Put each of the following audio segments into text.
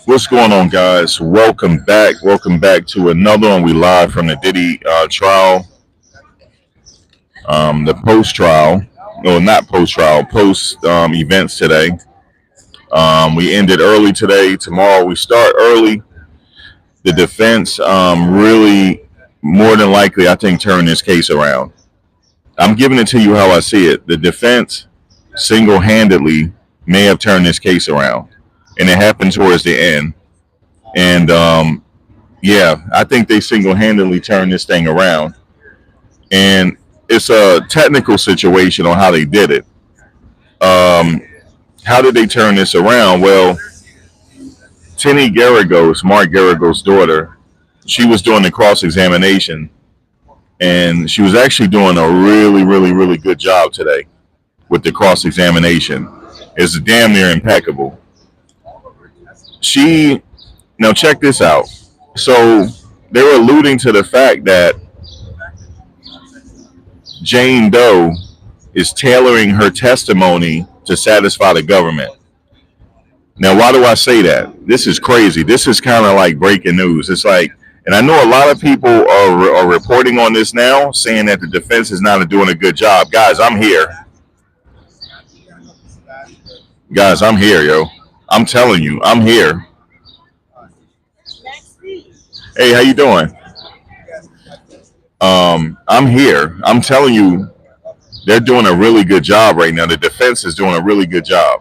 What's going on, guys? Welcome back. Welcome back to another one. We live from the Diddy trial, the post trial. No, not post trial, post events today. We ended early today. Tomorrow we start early. The defense really, more than likely, I think, turn this case around. I'm giving it to you how I see it. The defense single handedly may have turned this case around, and it happened towards the end. And yeah, I think they single handedly turned this thing around. And it's a technical situation on how they did it. Um, how did they turn this around? Well, Tenny Garagos, Mark Garagos' daughter, she was doing the cross examination, and she was actually doing a really, really, really good job today with the cross examination. It's damn near impeccable. She Now check this out. So they were alluding to the fact that Jane Doe is tailoring her testimony to satisfy the government. Now, why do I say that? This is crazy. This is kind of like breaking news. It's like, and I know a lot of people are reporting on this now, saying that the defense is not doing a good job. Guys, I'm here. Guys, I'm here, yo. I'm telling you, I'm here. Hey, how you doing? I'm here. I'm telling you, they're doing a really good job right now. The defense is doing a really good job.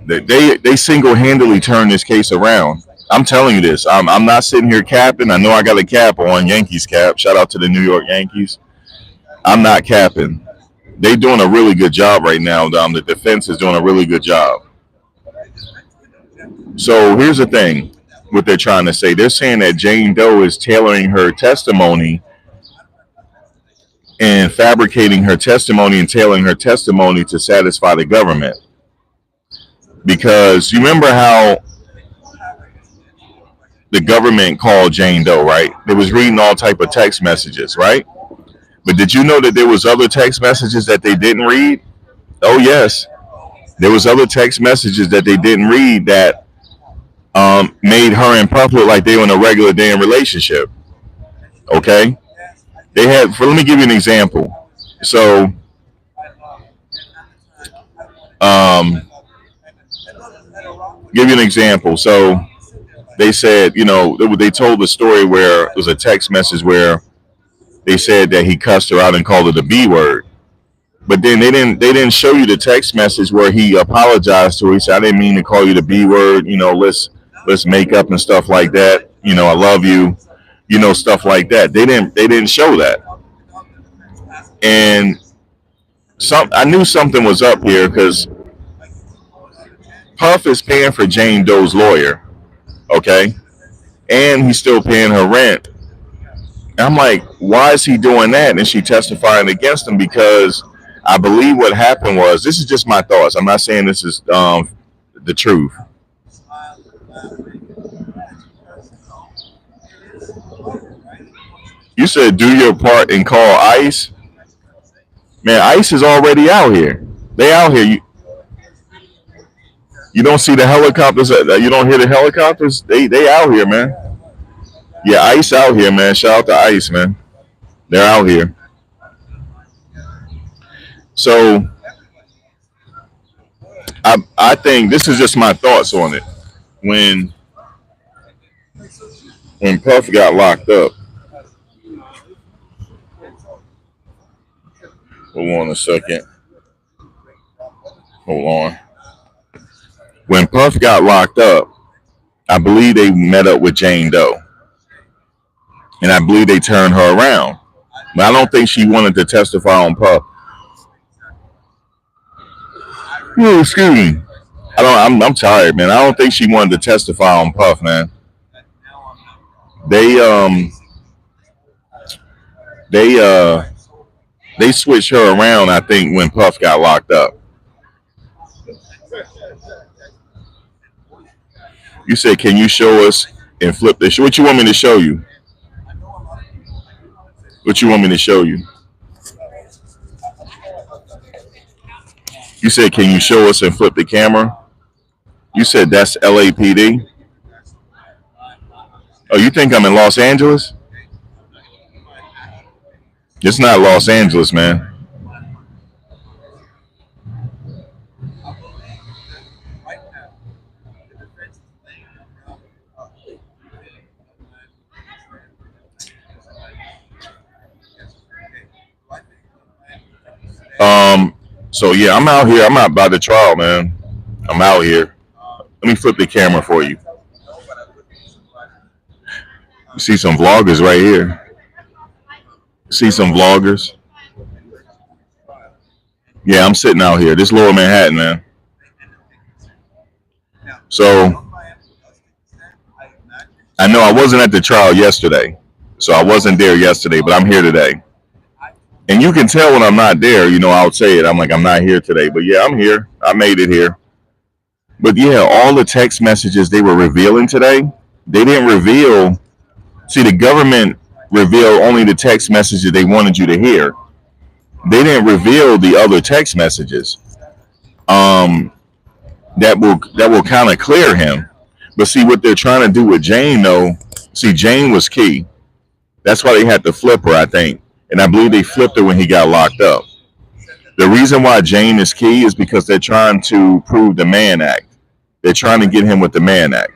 They single handedly turned this case around. I'm telling you this. I'm not sitting here capping. I know I got a cap on, Yankees cap. Shout out to the New York Yankees. I'm not capping. They're doing a really good job right now. The defense is doing a really good job. So here's the thing. What they're trying to say. They're saying that Jane Doe is tailoring her testimony and fabricating her testimony and tailoring her testimony to satisfy the government. Because you remember how the government called Jane Doe, right? They was reading all type of text messages, right? But did you know that there was other text messages that they didn't read? Oh yes, there was other text messages that they didn't read that made her and Puff look like they were in a regular day in relationship. Okay, they had. Let me give you an example. So, um, give you an example. So they said, they told the story where it was a text message where they said that he cussed her out and called her the B word. But then they didn't show you the text message where he apologized to her. He said, I didn't mean to call you the B word, let's make up and stuff like that. I love you, stuff like that. They didn't show that. And I knew something was up here because Puff is paying for Jane Doe's lawyer, okay? And he's still paying her rent. And I'm like, why is he doing that? And she testifying against him because I believe what happened was, this is just my thoughts. I'm not saying this is the truth. You said do your part and call ICE. Man, ICE is already out here. They out here. You don't see the helicopters. You don't hear the helicopters. They out here, man. Yeah, ICE out here, man. Shout out to ICE, man. They're out here. So I think this is just my thoughts on it. When Puff got locked up, hold on a second. Hold on. When Puff got locked up, I believe they met up with Jane Doe. And I believe they turned her around. But I don't think she wanted to testify on Puff. Oh, excuse me. I'm tired, man. I don't think she wanted to testify on Puff, man. They switched her around, I think, when Puff got locked up. You said, can you show us and flip this? What you want me to show you? What you want me to show you? You said, can you show us and flip the camera? You said that's LAPD. Oh, you think I'm in Los Angeles? It's not Los Angeles, man. Um. So yeah, I'm out here. I'm out by the trial, man. I'm out here. Let me flip the camera for you. You see some vloggers right here. See some vloggers. Yeah, I'm sitting out here. This Lower Manhattan, man. So I know I wasn't at the trial yesterday, so I wasn't there yesterday, but I'm here today. And you can tell when I'm not there. You know, I'll say it. I'm like, I'm not here today, but yeah, I'm here. I made it here. But yeah, all the text messages they were revealing today, they didn't reveal. See, the government revealed only the text messages they wanted you to hear. They didn't reveal the other text messages. Um, that will kind of clear him. But see, what they're trying to do with Jane, though. See, Jane was key. That's why they had to flip her, I think, and I believe they flipped her when he got locked up. The reason why Jane is key is because they're trying to prove the Mann Act. They're trying to get him with the Mann Act.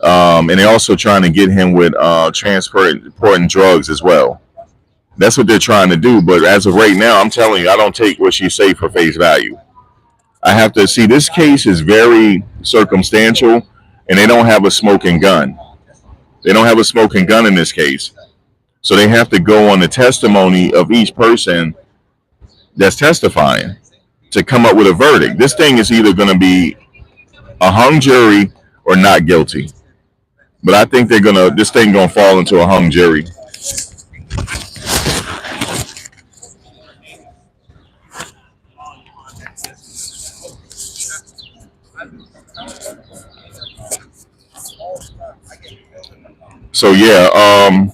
And they're also trying to get him with transporting drugs as well. That's what they're trying to do. But as of right now, I'm telling you, I don't take what she say for face value. I have to see this case is very circumstantial, and they don't have a smoking gun. They don't have a smoking gun in this case. So they have to go on the testimony of each person that's testifying to come up with a verdict. This thing is either going to be a hung jury or not guilty. But I think this thing gonna fall into a hung jury. So yeah,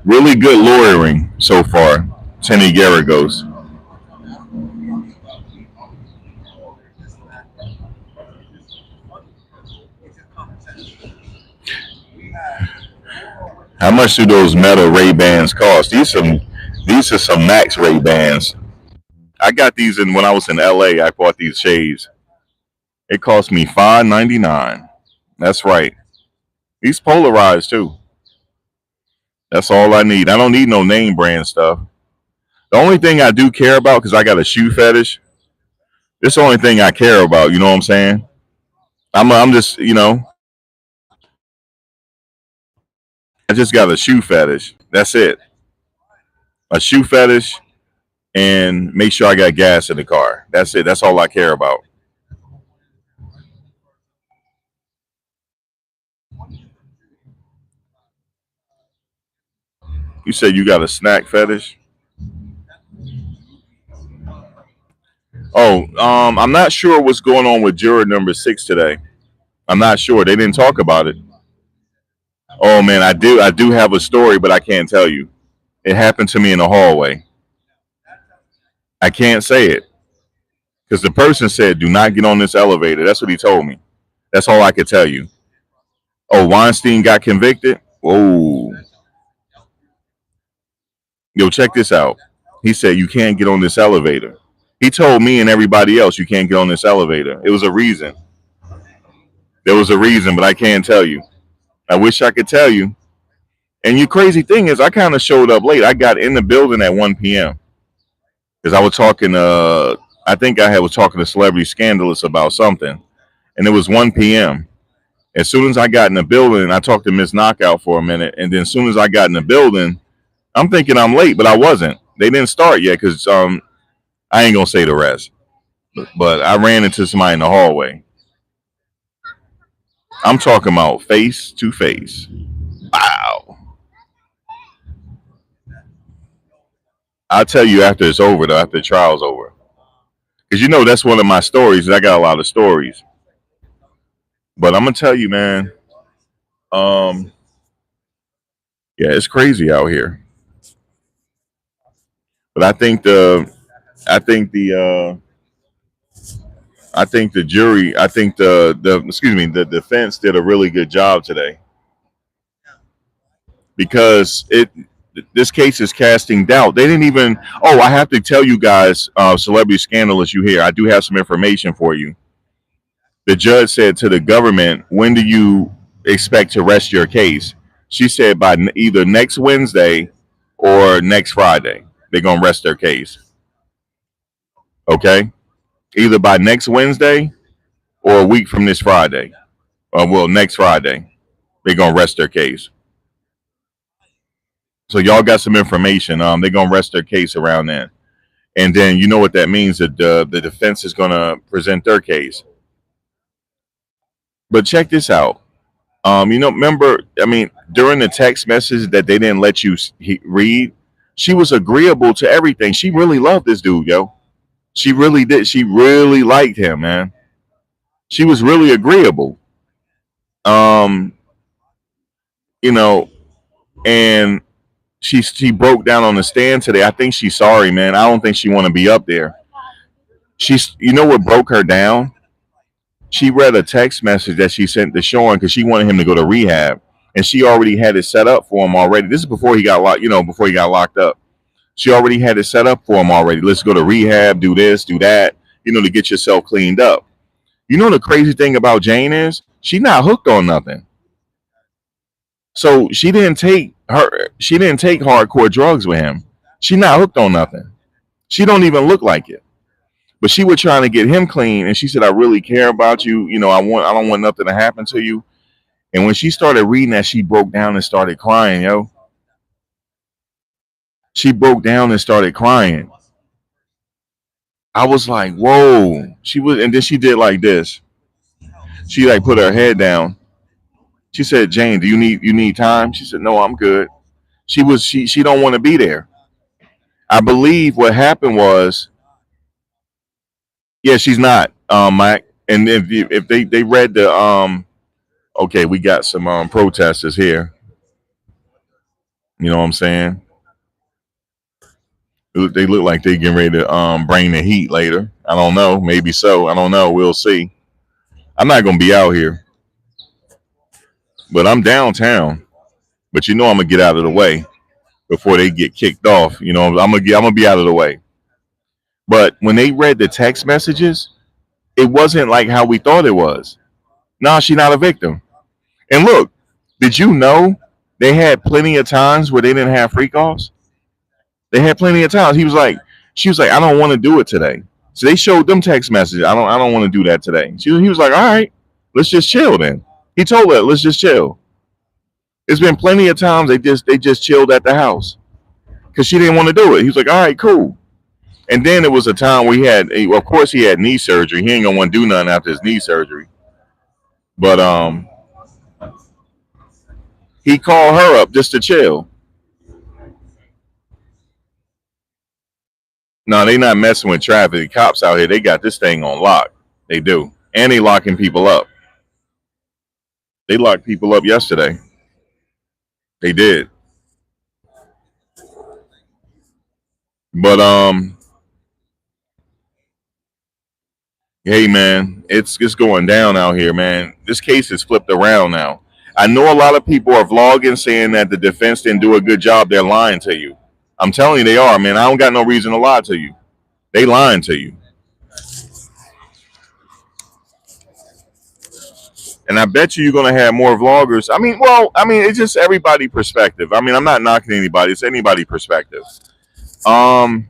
really good lawyering so far. Tenny Garagos. How much do those metal Ray Bans cost? These are some Max Ray Bans. I got these in when I was in LA. I bought these shades. It cost me $5.99. That's right. These polarized too. That's all I need. I don't need no name brand stuff. The only thing I do care about, because I got a shoe fetish, this is the only thing I care about. You know what I'm saying? I'm just, I just got a shoe fetish. That's it. A shoe fetish and make sure I got gas in the car. That's it. That's all I care about. You said you got a snack fetish? Oh, I'm not sure what's going on with juror number 6 today. I'm not sure. They didn't talk about it. Oh man, I do have a story, but I can't tell you. It happened to me in the hallway. I can't say it because the person said, "Do not get on this elevator." That's what he told me. That's all I could tell you. Oh, Weinstein got convicted. Oh, yo, check this out. He said you can't get on this elevator. He told me and everybody else you can't get on this elevator. It was a reason. There was a reason, but I can't tell you. I wish I could tell you. And you crazy thing is, I kind of showed up late. I got in the building at 1 p.m. because I was talking. I think was talking to Celebrity Scandalous about something, and it was 1 p.m. As soon as I got in the building, I talked to Miss Knockout for a minute, and then as soon as I got in the building, I'm thinking I'm late, but I wasn't. They didn't start yet because I ain't gonna say the rest. But I ran into somebody in the hallway. I'm talking about face to face. Wow. I'll tell you after it's over, though, after the trial's over. Because that's one of my stories. I got a lot of stories. But I'm going to tell you, man, um, yeah, it's crazy out here. But I think the I think the jury, I think the excuse me, the defense did a really good job today because it this case is casting doubt. They didn't even. Oh, I have to tell you guys, celebrity scandalous, you here. I do have some information for you. The judge said to the government, "When do you expect to rest your case?" She said by either next Wednesday or next Friday. They're gonna rest their case. Okay, either by next Wednesday or a week from this Friday. Well, next Friday, they're gonna rest their case. So y'all got some information. They're gonna rest their case around then, and then you know what that means. That the defense is gonna present their case. But check this out. Remember, I mean, during the text message that they didn't let you read, she was agreeable to everything. She really loved this dude, yo. She really did. She really liked him, man. She was really agreeable. Um, you know, and she broke down on the stand today. I think she's sorry, man. I don't think she want to be up there. She's, you know what broke her down? She read a text message that she sent to Sean because she wanted him to go to rehab, and she already had it set up for him already. This is before he got locked, before he got locked up. She already had it set up for him already. Let's go to rehab, do this, do that, to get yourself cleaned up. You know the crazy thing about Jane is she's not hooked on nothing. So she didn't take hardcore drugs with him. She not hooked on nothing. She don't even look like it. But she was trying to get him clean, and she said, "I really care about you. I don't want nothing to happen to you." And when she started reading that, she broke down and started crying, yo. She broke down and started crying. I was like, "Whoa!" She was, and then she did like this. She like put her head down. She said, "Jane, do you need time?" She said, "No, I'm good." She don't want to be there. I believe what happened was, yeah, she's not, Mike. And if they read the okay, we got some protesters here. You know what I'm saying? They look like they getting ready to bring the heat later. I don't know. Maybe so. I don't know. We'll see. I'm not gonna be out here, but I'm downtown. But I'm gonna get out of the way before they get kicked off. I'm gonna be out of the way. But when they read the text messages, it wasn't like how we thought it was. No, she's not a victim. And look, did you know they had plenty of times where they didn't have freak offs? They had plenty of times. She was like, I don't want to do it today. So they showed them text messages. I don't want to do that today. He was like, all right, let's just chill then. He told her, let's just chill. It's been plenty of times they just chilled at the house because she didn't want to do it. He was like, all right, cool. And then it was a time where of course, he had knee surgery. He ain't gonna want to do nothing after his knee surgery. But he called her up just to chill. No, they not messing with traffic. The cops out here, they got this thing on lock. They do. And they locking people up. They locked people up yesterday. They did. But hey man, it's going down out here, man. This case is flipped around now. I know a lot of people are vlogging saying that the defense didn't do a good job. They're lying to you. I'm telling you they are, man. I don't got no reason to lie to you. They lying to you. And I bet you're gonna have more vloggers. It's just everybody perspective. I'm not knocking anybody. It's anybody perspective. Um,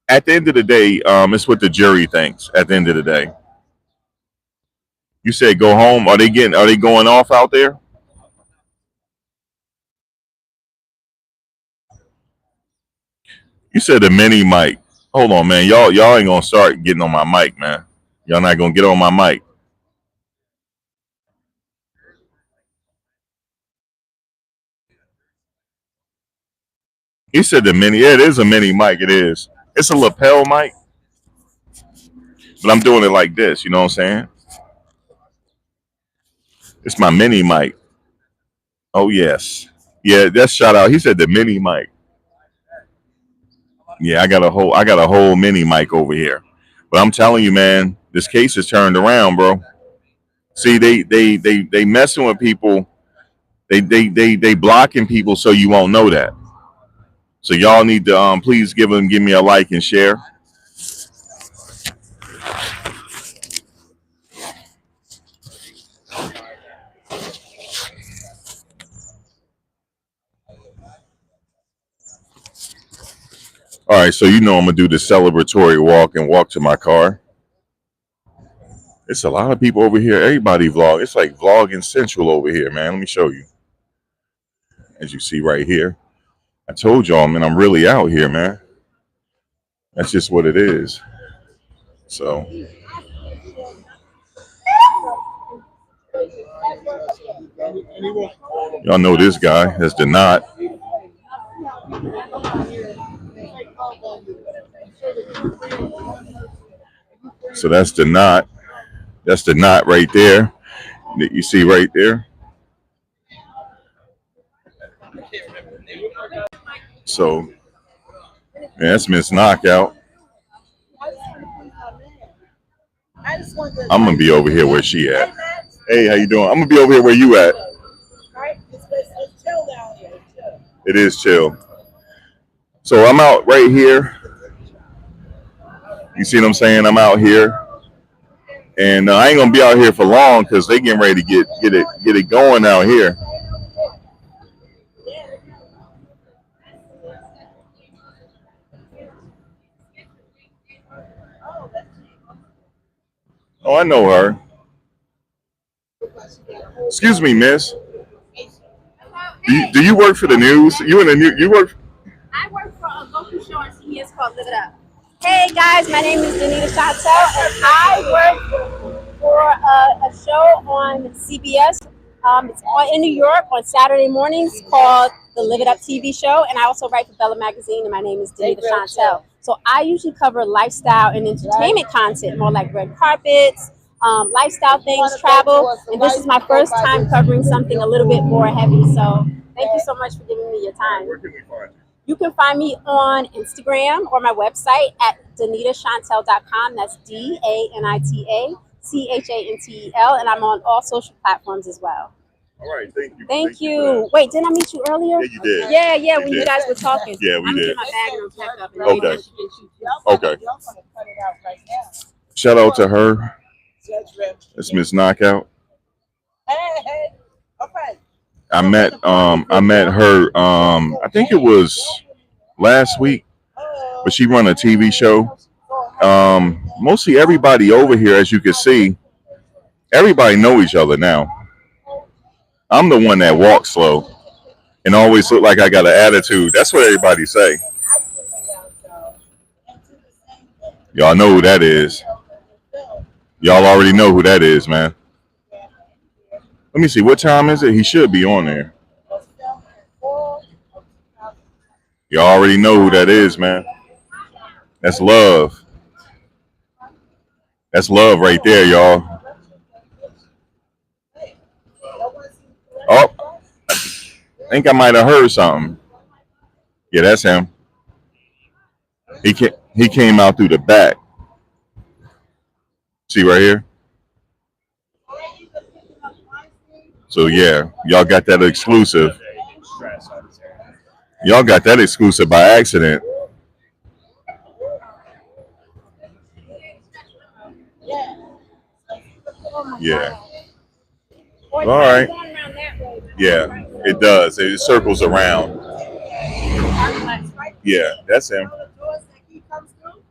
at the end of the day, it's what the jury thinks. At the end of the day, you said go home. Are they going off out there? You said the mini mic. Hold on, man. Y'all ain't gonna start getting on my mic, man. Y'all not gonna get on my mic. He said the mini. Yeah, it is a mini mic. It is. It's a lapel mic, but I'm doing it like this. You know what I'm saying? It's my mini mic. Oh yes, yeah. That's shout out. He said the mini mic. Yeah, I got a whole mini mic over here. But I'm telling you, man, this case is turned around, bro. See, they messing with people. They blocking people so you won't know that. So y'all need to please give me a like and share. All right, so you know I'm gonna do the celebratory walk and walk to my car. It's a lot of people over here. Everybody vlog. It's like vlogging central over here, man. Let me show you. As you see right here, I told y'all, man, I'm really out here, man. That's just what it is. So y'all know this guy. That's the knot. So that's the knot. That's the knot right there that you see right there. So man, that's Miss Knockout. I'm gonna be over here where she at. Hey, how you doing? I'm gonna be over here where you at. It is chill. So I'm out right here. You see what I'm saying? I'm out here, and I ain't gonna be out here for long because they getting ready to get it going out here. Oh, I know her. Excuse me, miss. Do you work for the news? You in the new? You work? I work for a local show on CBS called Live It Up. Hey guys, my name is Danita Chantel, and I work for a show on CBS. It's in New York on Saturday mornings called the Live It Up TV show, and I also write for Bella Magazine, and my name is Danita Chantel. So I usually cover lifestyle and entertainment content, more like red carpets, lifestyle things, travel, and this is my first time covering something a little bit more heavy. So thank you so much for giving me your time. Where can we find you? You can find me on Instagram or my website at DanitaChantel.com. That's DANITACHANTEL. And I'm on all social platforms as well. All right, thank you. Thank you. Wait, didn't I meet you earlier? Yeah, you did. Yeah, when did. you guys were talking. Yeah, we I'm did. gonna get my bag and I'm packed up. And Okay. Okay. Y'all gonna cut it out right now. Shout out to her. It's Miss Knockout. Hey. Okay. I met her I think it was last week, but she run a TV show. Mostly everybody over here, as you can see, everybody know each other now. I'm the one that walks slow and always look like I got an attitude. That's what everybody say. Y'all know who that is. Y'all already know who that is, man. Let me see. What time is it? He should be on there. Y'all already know who that is, man. That's love. That's love right there, y'all. Oh, I think I might have heard something. Yeah, that's him. He came out through the back. See right here? So yeah, y'all got that exclusive. Y'all got that exclusive by accident. Yeah. All right. Yeah, it does. It circles around. Yeah, that's him.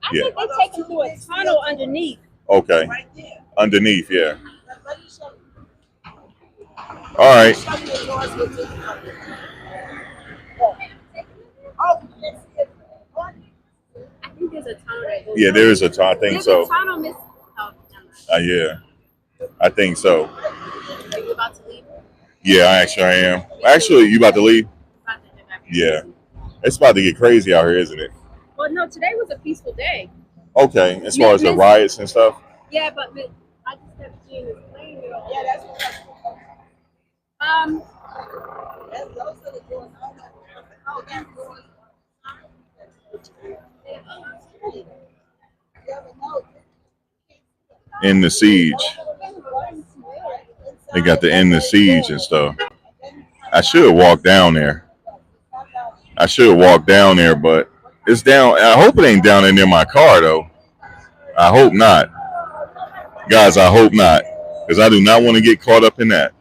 I think they take him through a tunnel underneath. Okay. Underneath, yeah. All right. I think there's a tunnel. Yeah, there is a tunnel. I think There's so. a tunnel, Miss. Oh, Yeah, I think so. are you about to leave? Yeah, I am. Actually, you about to leave? Yeah. It's about to get crazy out here, isn't it? Well, no, today was a peaceful day. Okay, as far as the riots and stuff? Yeah, but I just kept seeing this plane. Yeah, that's what those are the doors. end the siege. They got to end the siege and stuff. I should walk down there. I should walk down there, but it's down. I hope it ain't down in near my car though. I hope not, guys. I hope not, because I do not want to get caught up in that.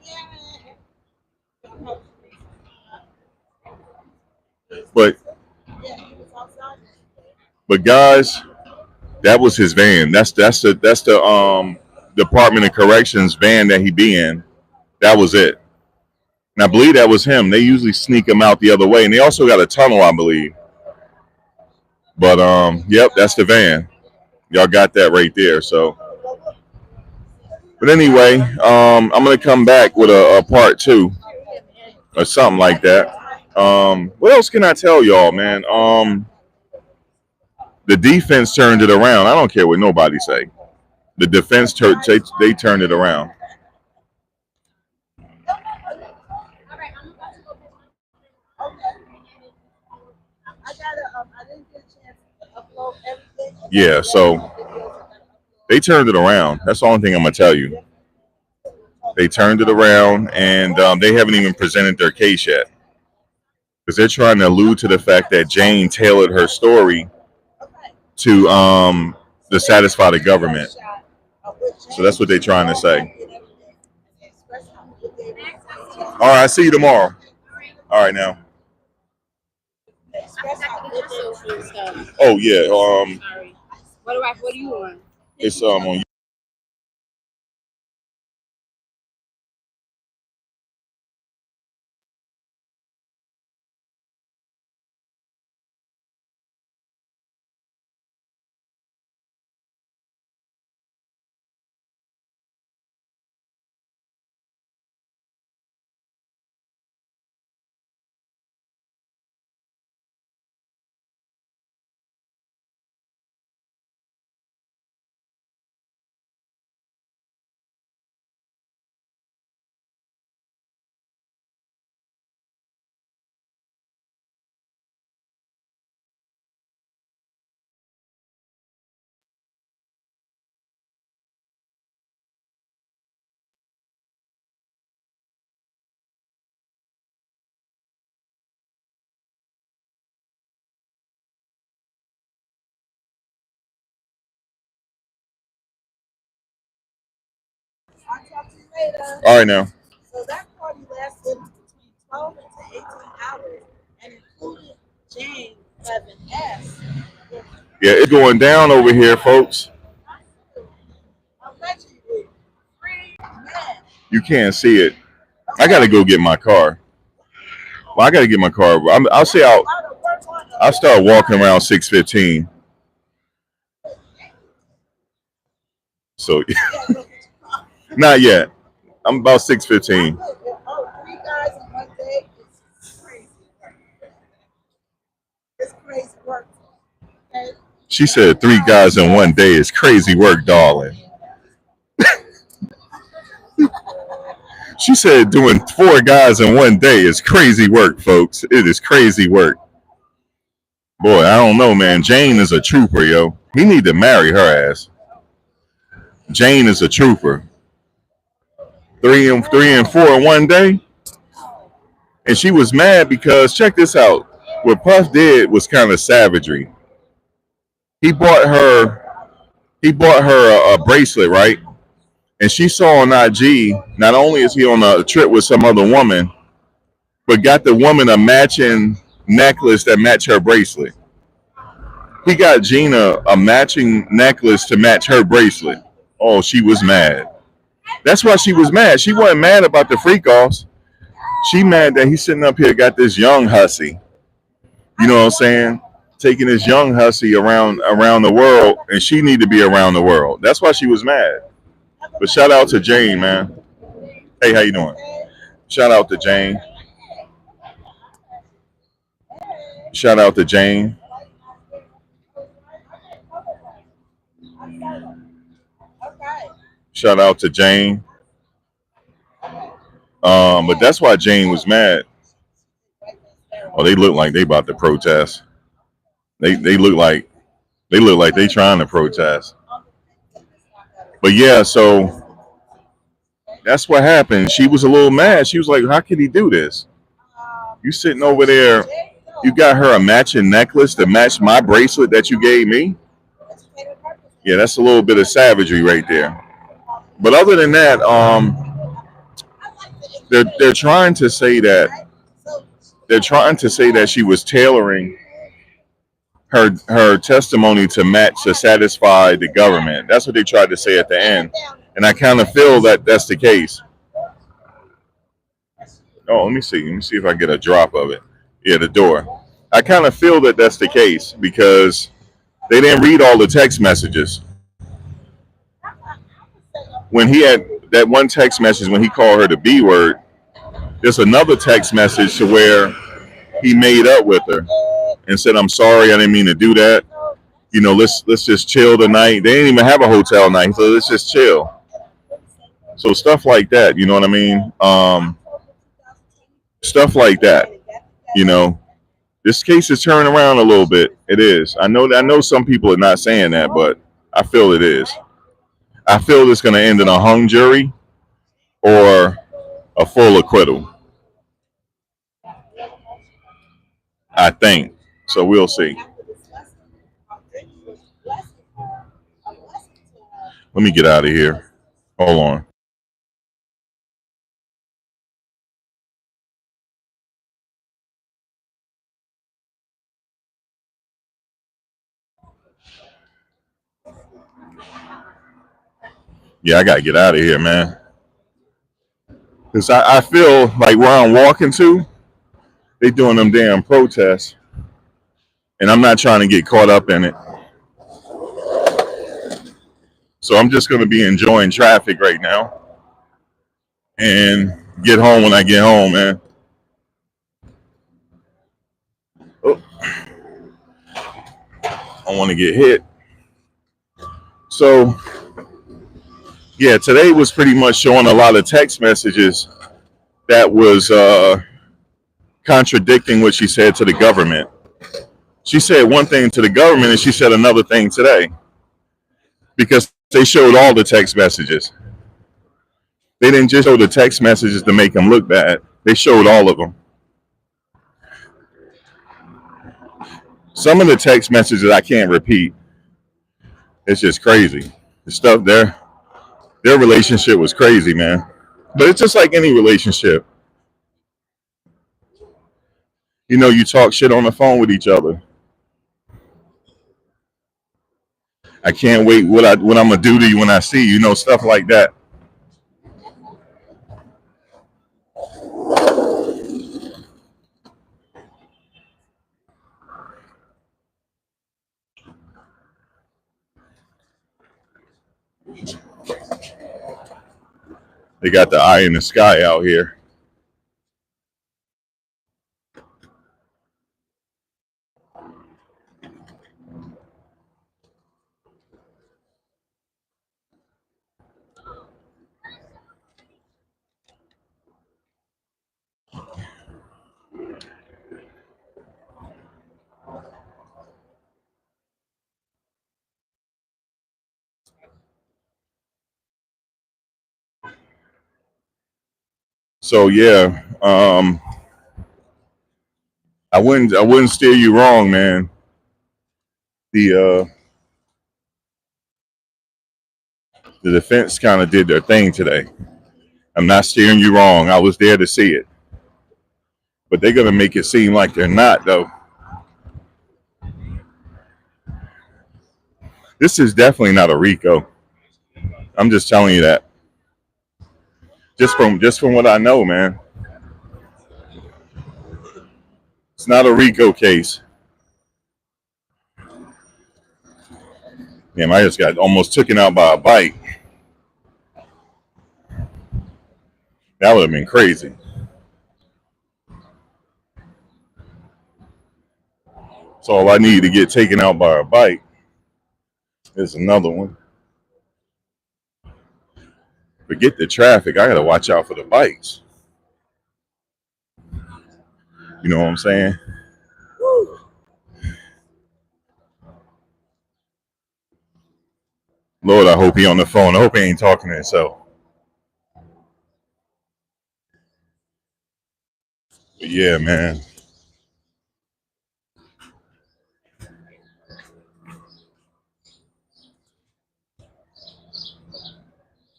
But guys, that was his van. That's the Department of Corrections van that he be in. That was it. And I believe that was him. They usually sneak him out the other way, and they also got a tunnel, I believe. But yep, that's the van. Y'all got that right there. So, but anyway, I'm gonna come back with a part two or something like that. What else can I tell y'all, man? The defense turned it around. I don't care what nobody say. The defense they turned it around. I didn't get a chance to upload everything. Yeah, so they turned it around. That's the only thing I'm gonna tell you. They turned it around, and they haven't even presented their case yet because they're trying to allude to the fact that Jane tailored her story to satisfy the government. So that's what they're trying to say. All right, I see you tomorrow. All right, now. Oh yeah. Sorry. What do you want? It's on. I'll talk to you later. All right now. So that party lasted between 12 and 18 hours and included Jane having S. Yeah, it's going down over here, folks. Allegedly, three men. You can't see it. I gotta go get my car. Well, I gotta get my car. I'll say I'll start walking around 6:15. So not yet. I'm about 6:15. Oh, 3 guys in one day is crazy work. It's crazy work. Okay? She said 3 guys in one day is crazy work, darling. She said doing 4 guys in one day is crazy work, folks. It is crazy work. Boy, I don't know, man. Jane is a trooper, yo. He need to marry her ass. Jane is a trooper. Three and four in one day. And she was mad because check this out. What Puff did was kind of savagery. He bought her a bracelet, right? And she saw on IG, not only is he on a trip with some other woman, but got the woman a matching necklace that matched her bracelet. He got Gina a matching necklace to match her bracelet. Oh, she was mad. That's why she was mad. She wasn't mad about the freak offs. She mad that he's sitting up here got this young hussy. You know what I'm saying? Taking this young hussy around the world, and she need to be around the world. That's why she was mad. But shout out to Jane, man. Hey, how you doing? Shout out to Jane. Shout out to Jane. Shout out to Jane. But that's why Jane was mad. Oh, they look like they about to protest. They look like they trying to protest. But yeah, so that's what happened. She was a little mad. She was like, "How could he do this? You sitting over there, you got her a matching necklace to match my bracelet that you gave me." Yeah, that's a little bit of savagery right there. But other than that, they're trying to say that she was tailoring her testimony to match to satisfy the government. That's what they tried to say at the end, and I kind of feel that that's the case. Oh, let me see. Let me see if I get a drop of it. Yeah, the door. I kind of feel that that's the case because they didn't read all the text messages. When he had that one text message when he called her the B word, there's another text message to where he made up with her and said, "I'm sorry, I didn't mean to do that. You know, let's just chill tonight." They didn't even have a hotel night, so let's just chill. So stuff like that, you know what I mean? Stuff like that, you know. This case is turning around a little bit. It is. I know some people are not saying that, but I feel it is. I feel it's going to end in a hung jury or a full acquittal. I think. So we'll see. Let me get out of here. Hold on. Yeah, I got to get out of here, man. Because I feel like where I'm walking to, they doing them damn protests. And I'm not trying to get caught up in it. So I'm just going to be enjoying traffic right now and get home when I get home, man. Oh, I want to get hit. So, yeah, today was pretty much showing a lot of text messages that was contradicting what she said to the government. She said one thing to the government and she said another thing today because they showed all the text messages. They didn't just show the text messages to make them look bad. They showed all of them. Some of the text messages I can't repeat. It's just crazy. The stuff there, their relationship was crazy, man. But it's just like any relationship. You know, you talk shit on the phone with each other. I can't wait what I'm gonna do to you when I see you. You know, stuff like that. They got the eye in the sky out here. So yeah, I wouldn't steer you wrong, man. The the defense kind of did their thing today. I'm not steering you wrong. I was there to see it, but they're gonna make it seem like they're not, though. This is definitely not a Rico. I'm just telling you that. Just from what I know, man. It's not a Rico case. Damn, I just got almost taken out by a bike. That would have been crazy. So all I need to get taken out by a bike is another one. Forget the traffic. I gotta watch out for the bikes. You know what I'm saying? Lord, I hope he on the phone. I hope he ain't talking to himself. But yeah, man.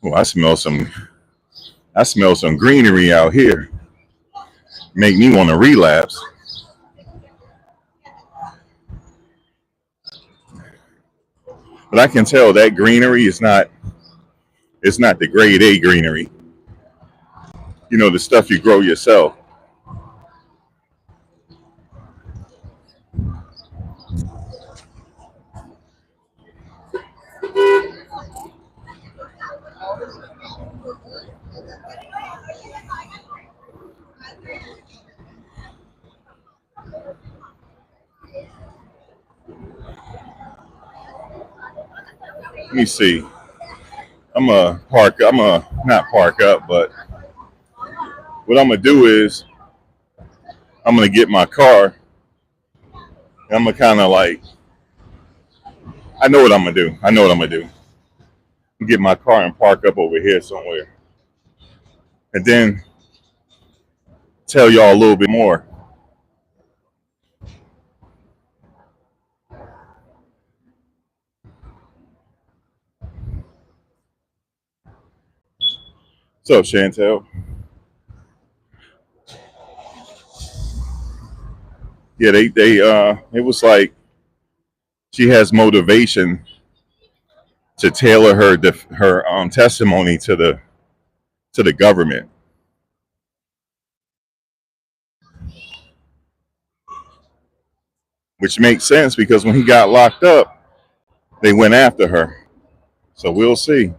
Oh, I smell some greenery out here. Make me want to relapse. But I can tell that greenery is not, it's not the grade A greenery. You know, the stuff you grow yourself. Let me see. I'm a not park up, but what I'm gonna do is I'm gonna get my car. And I'm gonna kind of like, I know what I'm gonna do. I know what I'm gonna do. Get my car and park up over here somewhere, and then tell y'all a little bit more. What's up, Chantel? Yeah, it was like she has motivation to tailor her testimony to the government, which makes sense because when he got locked up, they went after her. So we'll see.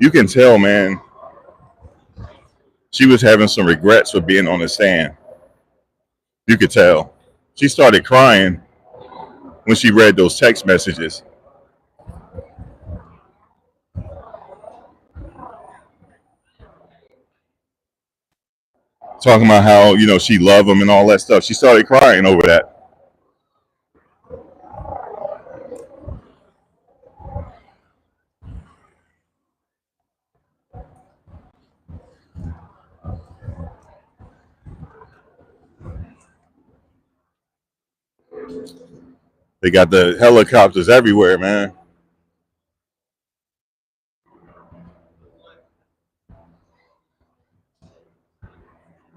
You can tell, man, she was having some regrets for being on the stand. You could tell. She started crying when she read those text messages, talking about how, you know, she loved him and all that stuff. She started crying over that. They got the helicopters everywhere, man.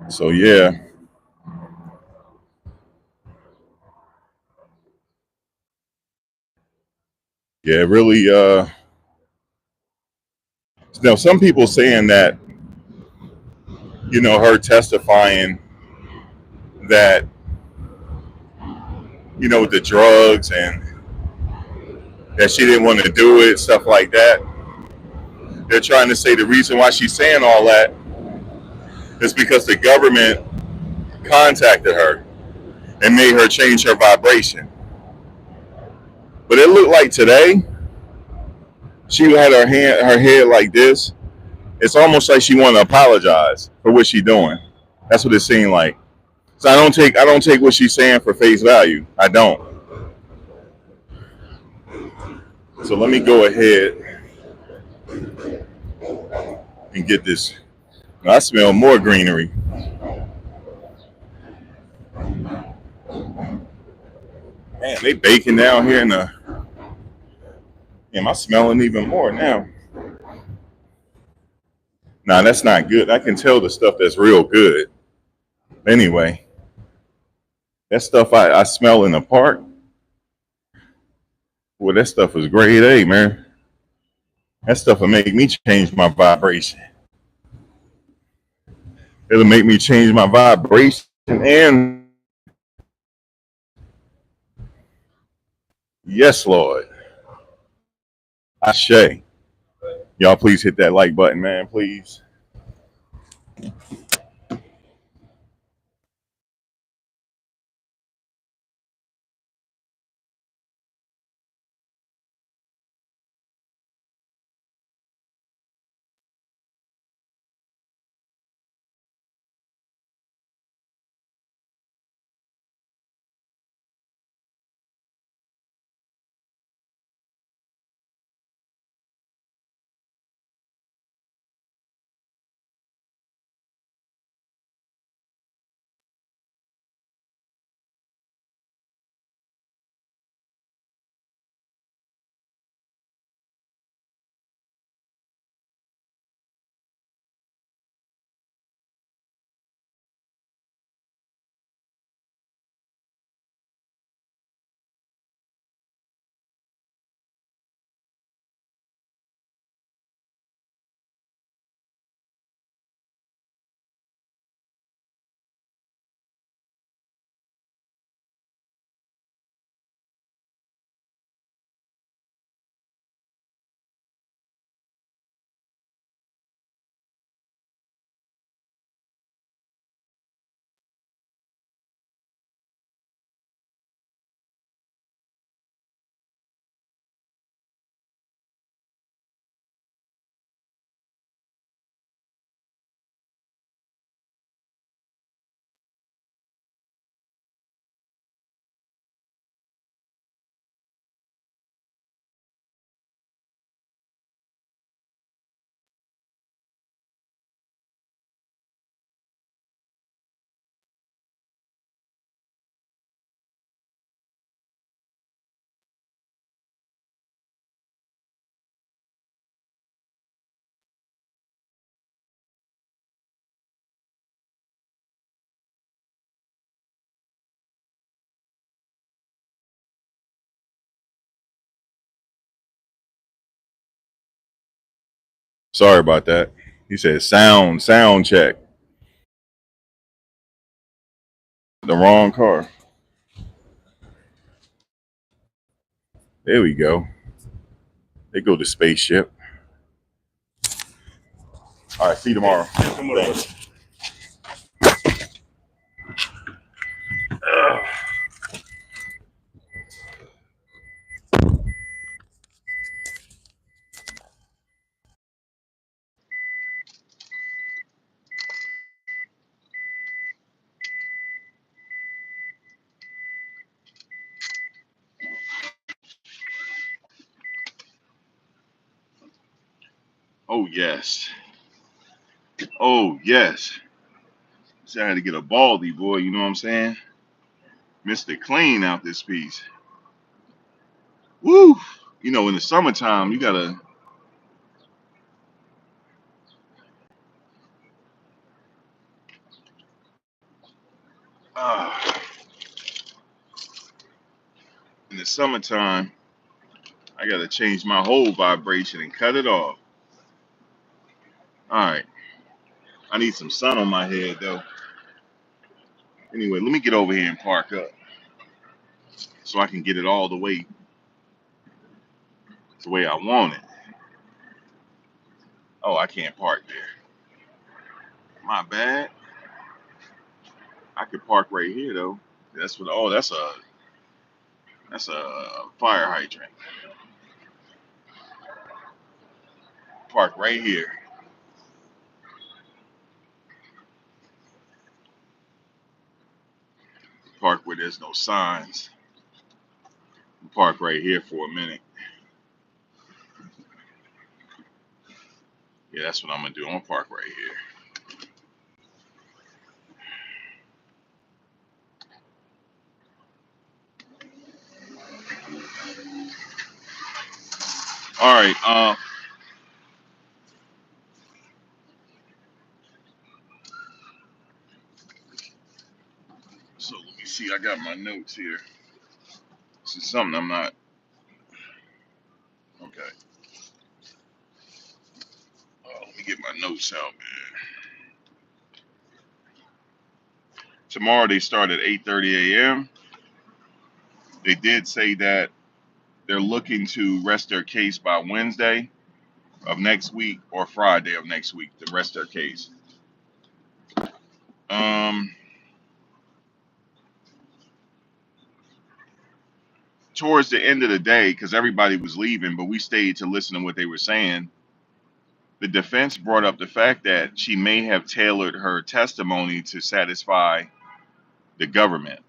So yeah, yeah, really. Now some people saying that, you know, her testifying that, you know, the drugs and that she didn't want to do it, stuff like that. They're trying to say the reason why she's saying all that is because the government contacted her and made her change her vibration. But it looked like today she had her head like this. It's almost like she wanted to apologize for what she's doing. That's what it seemed like. So I don't take what she's saying for face value. I don't. So let me go ahead and get this. I smell more greenery. Man, they baking down here in the. Am I smelling even more now? Nah, that's not good. I can tell the stuff that's real good. Anyway, that stuff I smell in the park. Well, that stuff is grade A, man. That stuff will make me change my vibration. It'll make me change my vibration and yes, Lord. Ashe. Y'all please hit that like button, man, please. Sorry about that. He said sound check. The wrong car. There we go. They go to spaceship. All right, see you tomorrow. Thanks. Oh yes. Oh yes. So I had to get a baldy, boy. You know what I'm saying? Mr. Clean out this piece. Woo! You know, in the summertime, you gotta. Uh, in the summertime, I gotta change my whole vibration and cut it off. All right. I need some sun on my head though. Anyway, let me get over here and park up so I can get it all the way I want it. Oh, I can't park there. My bad. I could park right here though. That's what. Oh, that's a fire hydrant. Park right here. Park where there's no signs. Park right here for a minute. Yeah, that's what I'm gonna do. I'm gonna park right here. All right. So let me see. I got my notes here. This is something I'm not. Okay. Let me get my notes out, man. Tomorrow they start at 8:30 a.m. They did say that they're looking to rest their case by Wednesday of next week or Friday of next week to rest their case. Um, Towards the end of the day, because everybody was leaving, but we stayed to listen to what they were saying. The defense brought up the fact that she may have tailored her testimony to satisfy the government.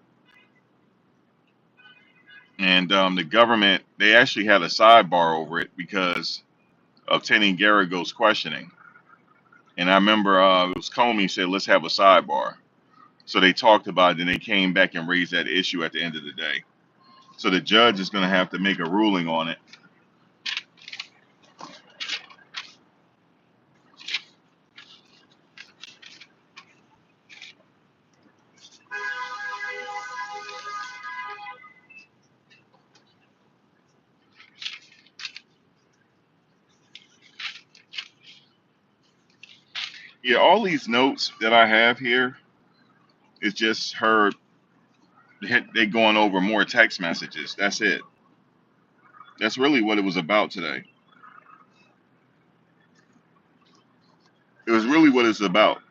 And the government, they actually had a sidebar over it because of Tenny Garrigo's questioning. And I remember it was Comey said, let's have a sidebar. So they talked about it and they came back and raised that issue at the end of the day. So the judge is going to have to make a ruling on it. Yeah, all these notes that I have here is just her, they going over more text messages. That's it. That's really what it was about today. It was really what it's about.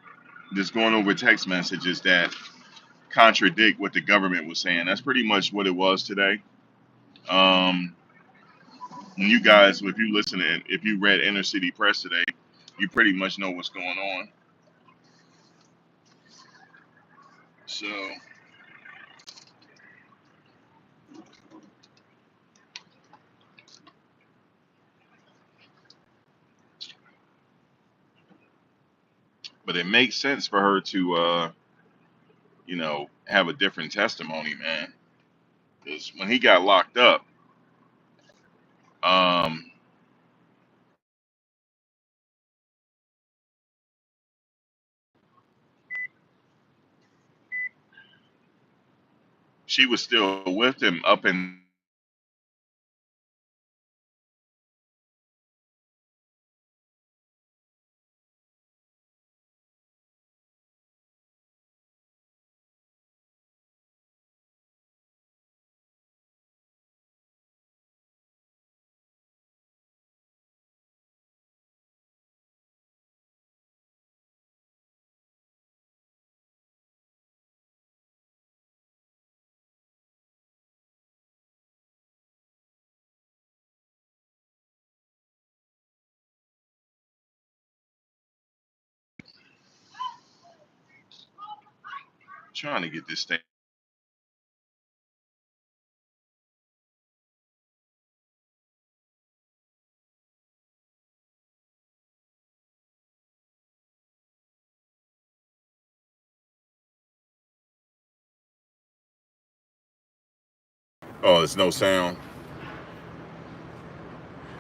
Just going over text messages that contradict what the government was saying. That's pretty much what it was today. Um, and you guys, if you listen to, if you read Inner City Press today, you pretty much know what's going on. So, but it makes sense for her to, have a different testimony, man. Because when he got locked up, um, she was still with him up in trying to get this thing. Oh, there's no sound.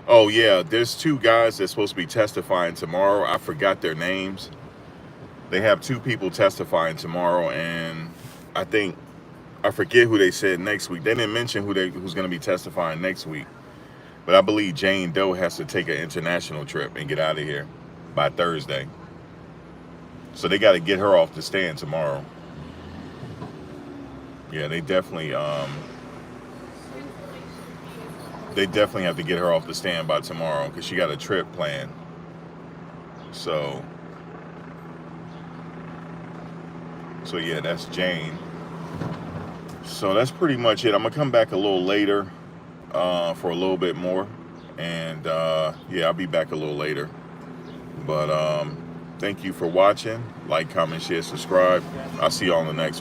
Oh yeah, there's two guys that's supposed to be testifying tomorrow. I forgot their names. They have two people testifying tomorrow, and I think I forget who they said next week. They didn't mention who's going to be testifying next week, but I believe Jane Doe has to take an international trip and get out of here by Thursday. So they got to get her off the stand tomorrow. Yeah, they definitely have to get her off the stand by tomorrow because she got a trip planned. So yeah, that's Jane. So that's pretty much it. I'm gonna come back a little later for a little bit more, and yeah, I'll be back a little later. But thank you for watching. Like, comment, share, subscribe. I'll see you all in the next one.